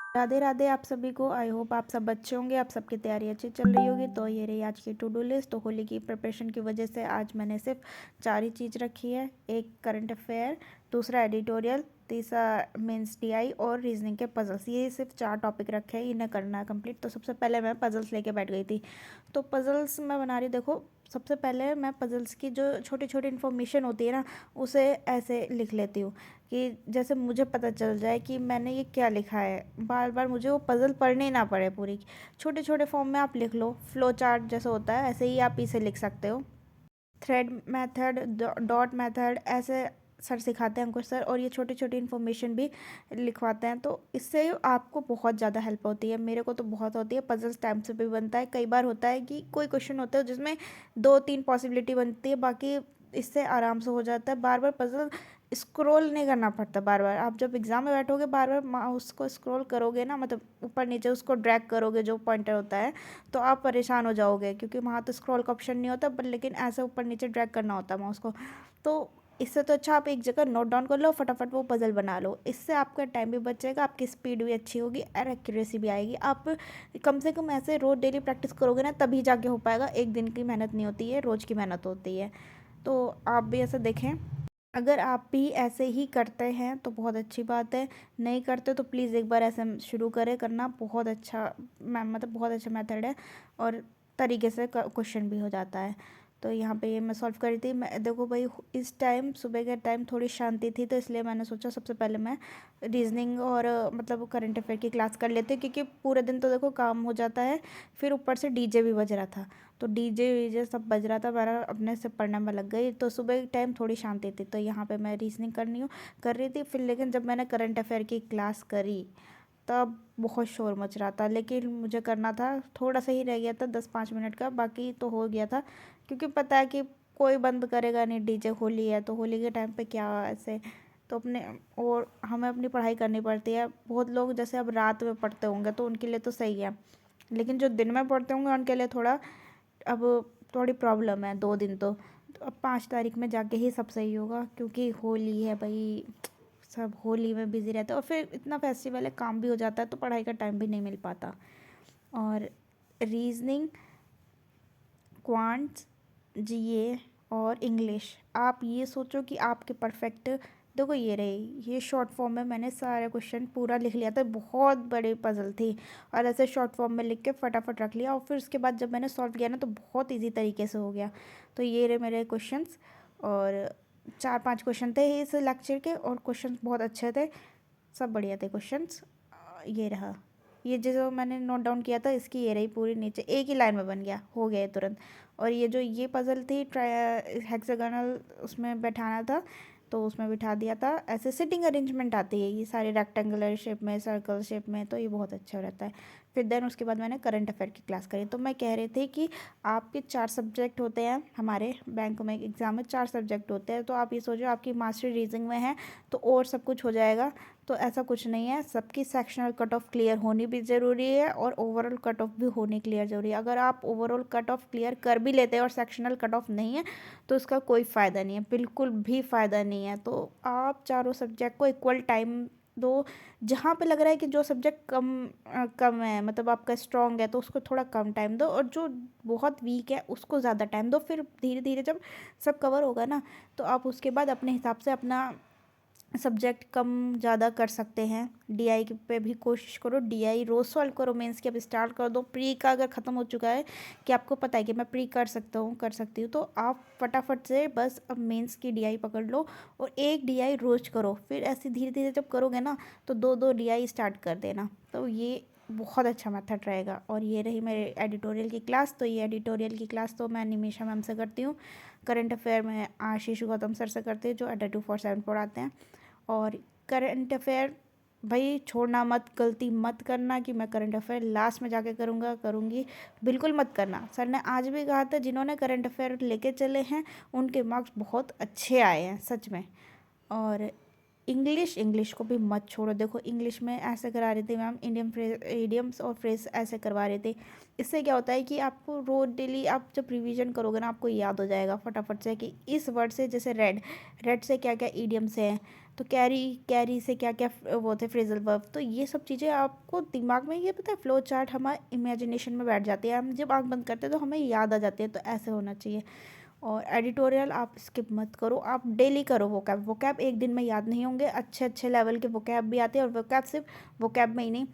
राधे राधे आप सभी को। आई होप आप सब अच्छे होंगे, आप सबकी तैयारी अच्छी चल रही होगी। तो ये रही आज की टू डू लिस्ट। तो होली की प्रिपरेशन की वजह से आज मैंने सिर्फ 4 ही चीज़ रखी है। एक करंट अफेयर, दूसरा एडिटोरियल, तीसरा मेंस टीआई और रीजनिंग के पजल्स। ये सिर्फ 4 टॉपिक रखे हैं, इन्हें करना है कंप्लीट। तो सबसे पहले मैं पजल्स लेके बैठ गई थी। तो पजल्स मैं बना रही, देखो सबसे पहले मैं पजल्स की जो छोटी छोटी इन्फॉर्मेशन होती है ना, उसे ऐसे लिख लेती हूँ कि जैसे मुझे पता चल जाए कि मैंने ये क्या लिखा है, बार बार मुझे वो पज़ल पढ़नी ना पड़े पूरी। छोटे छोटे फॉर्म में आप लिख लो, फ्लो चार्ट जैसा होता है ऐसे ही आप इसे लिख सकते हो। थ्रेड मेथड, डॉट मेथड, ऐसे सर सिखाते हैं अंकुश सर, और ये छोटी छोटी इन्फॉर्मेशन भी लिखवाते हैं। तो इससे आपको बहुत ज़्यादा हेल्प होती है, मेरे को तो बहुत होती है। पजल्स टाइम से भी बनता है। कई बार होता है कि कोई क्वेश्चन होता है जिसमें 2-3 पॉसिबिलिटी बनती है, बाकी इससे आराम से हो जाता है। बार बार पजल स्क्रॉल नहीं करना पड़ता। बार बार आप जब एग्ज़ाम में बैठोगे, बार बार माउस को स्क्रॉल करोगे ना, मतलब ऊपर नीचे उसको ड्रैग करोगे जो पॉइंटर होता है, तो आप परेशान हो जाओगे, क्योंकि वहाँ तो स्क्रॉल का ऑप्शन नहीं होता, पर लेकिन ऐसे ऊपर नीचे ड्रैग करना होता है माउस को। तो इससे तो अच्छा आप एक जगह नोट डाउन कर लो, फटाफट वो पजल बना लो। इससे आपका टाइम भी बचेगा, आपकी स्पीड भी अच्छी होगी और एक्यूरेसी भी आएगी। आप कम से कम ऐसे रोज़ डेली प्रैक्टिस करोगे ना, तभी जाके हो पाएगा। एक दिन की मेहनत नहीं होती है, रोज़ की मेहनत होती है। तो आप भी ऐसा देखें। अगर आप भी ऐसे ही करते हैं तो बहुत अच्छी बात है। नहीं करते तो प्लीज़ एक बार ऐसे शुरू करें करना। बहुत अच्छा मतलब बहुत अच्छा मेथड है, और तरीके से क्वेश्चन भी हो जाता है। तो यहाँ पे ये मैं सॉल्व कर रही थी। मैं देखो भाई, इस टाइम सुबह के टाइम थोड़ी शांति थी, तो इसलिए मैंने सोचा सबसे पहले मैं रीजनिंग और मतलब करंट अफेयर की क्लास कर लेती हूँ, क्योंकि पूरे दिन तो देखो काम हो जाता है, फिर ऊपर से डीजे भी बज रहा था। तो डीजे वीजे सब बज रहा था, मेरा अपने से पढ़ने में लग गई। तो सुबह के टाइम थोड़ी शांति थी, तो यहाँ पे मैं रीजनिंग कर रही थी। फिर लेकिन जब मैंने करंट अफेयर की क्लास करी, तब बहुत शोर मच रहा था। लेकिन मुझे करना था, थोड़ा सा ही रह गया था 10-5 मिनट का, बाकी तो हो गया था। क्योंकि पता है कि कोई बंद करेगा नहीं, डीजे होली है तो होली के टाइम पे क्या ऐसे। तो अपने और हमें अपनी पढ़ाई करनी पड़ती है। बहुत लोग जैसे अब रात में पढ़ते होंगे तो उनके लिए तो सही है, लेकिन जो दिन में पढ़ते होंगे उनके लिए थोड़ा अब थोड़ी प्रॉब्लम है। 2 दिन तो अब 5 तारीख में जाके ही सब सही होगा, क्योंकि होली है भाई, सब होली में बिज़ी रहते हैं, और फिर इतना फेस्टिवल है, काम भी हो जाता है, तो पढ़ाई का टाइम भी नहीं मिल पाता। और रीजनिंग, क्वांट्स, जीए और इंग्लिश, आप ये सोचो कि आपके परफेक्ट। देखो ये रही, ये शॉर्ट फॉर्म में मैंने सारे क्वेश्चन पूरा लिख लिया था। बहुत बड़ी पजल थी, और ऐसे शॉर्ट फॉर्म में लिख के फटाफट रख लिया, और फिर उसके बाद जब मैंने सॉल्व किया ना, तो बहुत इजी तरीके से हो गया। तो ये रहे मेरे क्वेश्चंस, और 4-5 क्वेश्चन थे इस लेक्चर के, और क्वेश्चन बहुत अच्छे थे, सब बढ़िया थे क्वेश्चंस। ये रहा, ये जो मैंने नोट डाउन किया था, इसकी ये रही पूरी, नीचे एक ही लाइन में बन गया, हो गया तुरंत। और ये जो ये पज़ल थी हेक्सागोनल, उसमें बैठाना था, तो उसमें बिठा दिया था। ऐसे सिटिंग अरेंजमेंट आती है ये सारी, रेक्टेंगुलर शेप में, सर्कल शेप में, तो ये बहुत अच्छा रहता है। फिर देन उसके बाद मैंने करंट अफेयर की क्लास करी। तो मैं कह रही थी कि आपके 4 सब्जेक्ट होते हैं, हमारे बैंक में एग्ज़ाम में 4 सब्जेक्ट होते हैं। तो आप ये सोचो आपकी मास्टरी रीजनिंग में है तो और सब कुछ हो जाएगा, तो ऐसा कुछ नहीं है। सबकी सेक्शनल कट ऑफ क्लियर होनी भी ज़रूरी है, और ओवरऑल कट ऑफ भी होनी क्लियर ज़रूरी है। अगर आप ओवरऑल कट ऑफ क्लियर कर भी लेते हैं और सेक्शनल कट ऑफ नहीं है, तो उसका कोई फ़ायदा नहीं है, बिल्कुल भी फ़ायदा नहीं है। तो आप चारों सब्जेक्ट को इक्वल टाइम दो। जहाँ पे लग रहा है कि जो सब्जेक्ट कम है, मतलब आपका स्ट्रॉन्ग है, तो उसको थोड़ा कम टाइम दो, और जो बहुत वीक है उसको ज़्यादा टाइम दो। फिर धीरे धीरे जब सब कवर होगा ना, तो आप उसके बाद अपने हिसाब से अपना सब्जेक्ट कम ज़्यादा कर सकते हैं। डीआई पे भी कोशिश करो, डीआई रोज़ सॉल्व करो। मेंस की अब स्टार्ट कर दो। प्री का अगर ख़त्म हो चुका है, कि आपको पता है कि मैं प्री कर सकता हूँ, कर सकती हूँ, तो आप फटाफट से बस अब मेंस की डीआई पकड़ लो, और एक डीआई रोज़ करो। फिर ऐसे धीरे धीरे जब करोगे ना, तो 2-2 डीआई स्टार्ट कर देना। तो ये बहुत अच्छा मेथड रहेगा। और ये रही मेरे एडिटोरियल की क्लास। तो ये एडिटोरियल की क्लास तो मैं निमिषा मैम से करती हूँ। करंट अफेयर में आशीष गौतम सर से करते हैं, जो अड्डा 247 पढ़ाते हैं। और करंट अफेयर भाई छोड़ना मत, गलती मत करना कि मैं करंट अफेयर लास्ट में जाके करूँगा करूँगी, बिल्कुल मत करना। सर ने आज भी कहा था, जिन्होंने करंट अफेयर लेके चले हैं उनके मार्क्स बहुत अच्छे आए हैं सच में। और इंग्लिश को भी मत छोड़ो। देखो इंग्लिश में ऐसे करा रही थी मैम, इंडियन फ्रेज, इडियम्स और फ्रेज ऐसे करवा रहे थे। इससे क्या होता है कि आपको रोज डेली आप जब रिवीजन करोगे ना, आपको याद हो जाएगा फटाफट से कि इस वर्ड से, जैसे रेड, रेड से क्या क्या इडियम्स हैं, तो कैरी कैरी से क्या क्या वो थे फ्रेजल वर्ब, तो ये सब चीज़ें आपको दिमाग में, ये पता है फ्लो चार्ट हमारे इमेजिनेशन में बैठ जाती है, हम जब आँख बंद करते हैं तो हमें याद आ जाती है, तो ऐसे होना चाहिए। और एडिटोरियल आप स्किप मत करो, आप डेली करो वोकैब। वोकैब एक दिन में याद नहीं होंगे, अच्छे अच्छे लेवल के वोकैब भी आते हैं, और वोकैब सिर्फ वोकैब में ही नहीं,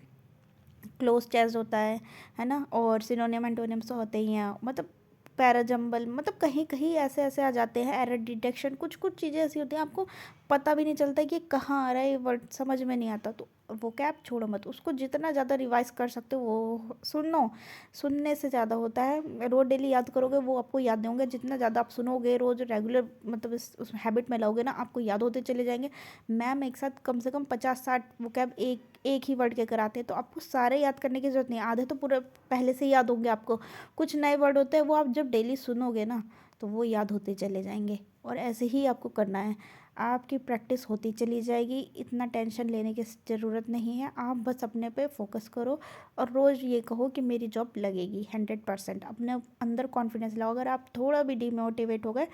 क्लोज चेस्ट होता है ना, और सिनोनिम एंटोनिम्स तो होते ही हैं, मतलब पैराजम्बल, मतलब कहीं कहीं ऐसे ऐसे आ जाते हैं, एरर डिटेक्शन, कुछ कुछ चीज़ें ऐसी होती हैं आपको पता भी नहीं चलता कि कहाँ आ रहा है ये वर्ड, समझ में नहीं आता। तो वो कैप छोड़ो मत, उसको जितना ज़्यादा रिवाइज कर सकते हो वो सुनो, सुनने से ज़्यादा होता है। रोज़ डेली याद करोगे वो आपको याद नहीं होंगे, जितना ज़्यादा आप सुनोगे रोज़ रेगुलर, मतलब उस हैबिट में लाओगे ना, आपको याद होते चले जाएंगे। मैम एक साथ कम से कम 50-60 वो कैब एक ही वर्ड के कराते हैं, तो आपको सारे याद करने की ज़रूरत नहीं है, आधे तो पूरे पहले से याद होंगे आपको। कुछ नए वर्ड होते हैं वो आप जब डेली सुनोगे ना तो वो याद होते चले जाएंगे, और ऐसे ही आपको करना है, आपकी प्रैक्टिस होती चली जाएगी। इतना टेंशन लेने की ज़रूरत नहीं है, आप बस अपने पे फोकस करो और रोज़ ये कहो कि मेरी जॉब लगेगी 100%। अपने अंदर कॉन्फिडेंस लाओ, अगर आप थोड़ा भी डिमोटिवेट हो गए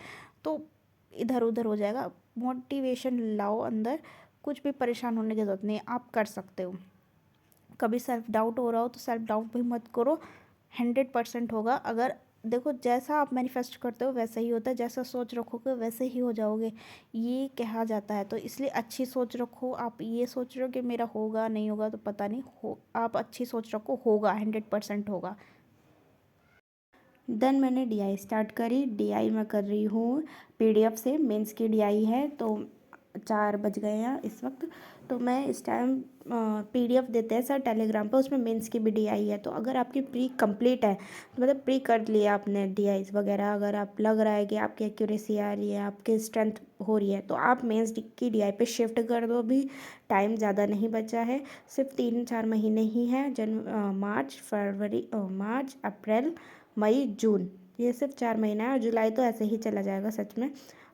तो इधर उधर हो जाएगा, मोटिवेशन लाओ अंदर, कुछ भी परेशान होने की ज़रूरत नहीं है, आप कर सकते हो। कभी सेल्फ डाउट हो रहा हो तो सेल्फ डाउट भी मत करो, 100% होगा। अगर देखो जैसा आप मैनिफेस्ट करते हो वैसा ही होता है, जैसा सोच रखोगे वैसे ही हो जाओगे, ये कहा जाता है। तो इसलिए अच्छी सोच रखो, आप ये सोच रहे हो कि मेरा होगा नहीं होगा तो पता नहीं, हो आप अच्छी सोच रखो, होगा 100% होगा। देन मैंने डीआई स्टार्ट करी, डीआई मैं कर रही हूँ पीडीएफ से, मेंस की डीआई है, तो 4 बज गए हैं इस वक्त। तो मैं इस टाइम पीडीएफ देते हैं सर टेलीग्राम पे, उसमें मेंस की भी डीआई है। तो अगर आपकी प्री कंप्लीट है, तो मतलब प्री कर लिया आपने डीआईज वगैरह, अगर आप लग रहा है कि आपकी एक्यूरेसी आ रही है, आपकी स्ट्रेंथ हो रही है, तो आप मेंस की डीआई पे शिफ्ट कर दो। अभी टाइम ज़्यादा नहीं बचा है, सिर्फ 3-4 महीने ही हैं, मार्च फरवरी, मार्च अप्रैल मई जून, ये सिर्फ 4 महीना है, और जुलाई तो ऐसे ही चला जाएगा सच में।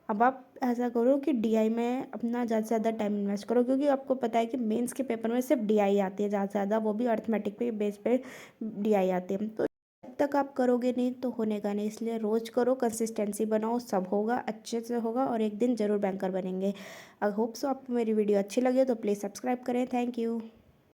अब आप ऐसा करो कि डीआई में अपना ज़्यादा से ज़्यादा टाइम इन्वेस्ट करो, क्योंकि आपको पता है कि मेंस के पेपर में सिर्फ डीआई आती है ज़्यादा से ज़्यादा, वो भी अर्थमेटिक पे बेस पे डीआई आती है। तो जब तक आप करोगे नहीं तो होने का नहीं, इसलिए रोज़ करो, कंसिस्टेंसी बनाओ, सब होगा, अच्छे से होगा, और एक दिन ज़रूर बैंकर बनेंगे। आई होप सो आपको मेरी वीडियो अच्छी लगे तो प्लीज़ सब्सक्राइब करें। Thank you.